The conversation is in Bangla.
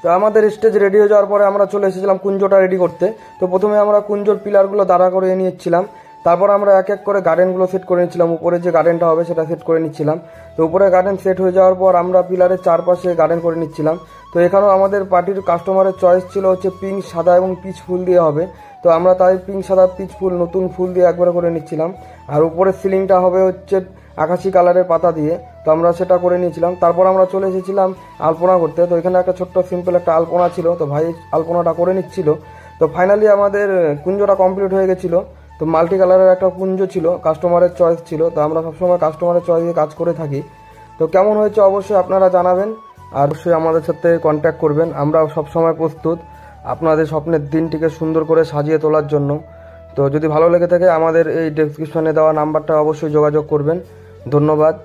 তো আমাদের স্টেজ রেডি হয়ে যাওয়ার পরে আমরা চলে এসেছিলাম কুঞ্জটা রেডি করতে। তো প্রথমে আমরা কুঞ্জোর পিলারগুলো দাঁড়া করে নিচ্ছিলাম, তারপর আমরা এক এক করে গার্ডেনগুলো সেট করে নিচ্ছিলাম। উপরে যে গার্ডেনটা হবে সেটা সেট করে নিচ্ছিলাম। তো উপরে গার্ডেন সেট হয়ে যাওয়ার পর আমরা পিলারের চারপাশে গার্ডেন করে নিচ্ছিলাম। তো এখানেও আমাদের পার্টির কাস্টমারের চয়েস ছিল হচ্ছে পিঙ্ক, সাদা এবং পিচ ফুল দিয়ে হবে। তো আমরা তাই পিঙ্ক, সাদা, পিচ ফুল, নতুন ফুল দিয়ে একবারে করে নিচ্ছিলাম। আর উপরের সিলিংটা হবে হচ্ছে আকাশি কালারের পাতা দিয়ে। তো আমরা সেটা করে নিয়েছিলাম। তারপর আমরা চলে এসেছিলাম আলপনা করতে। তো এখানে একটা ছোট্ট সিম্পল একটা আলপনা ছিল, তো ভাই আলপনাটা করে নিচ্ছিল। তো ফাইনালি আমাদের কুঞ্জটা কমপ্লিট হয়ে গেছিলো। তো মাল্টি কালারের একটা কুঞ্জ ছিল, কাস্টমারের চয়েস ছিল। তো আমরা সবসময় কাস্টমারের চয়েসে কাজ করে থাকি। তো কেমন হয়েছে অবশ্যই আপনারা জানাবেন, আর অবশ্যই আমাদের সাথে কন্ট্যাক্ট করবেন। আমরা সবসময় প্রস্তুত আপনাদের স্বপ্নের দিনটিকে সুন্দর করে সাজিয়ে তোলার জন্য। তো যদি ভালো লেগে থাকে আমাদের এই ডেসক্রিপশনে দেওয়া নাম্বারটা অবশ্যই যোগাযোগ করবেন। ধন্যবাদ।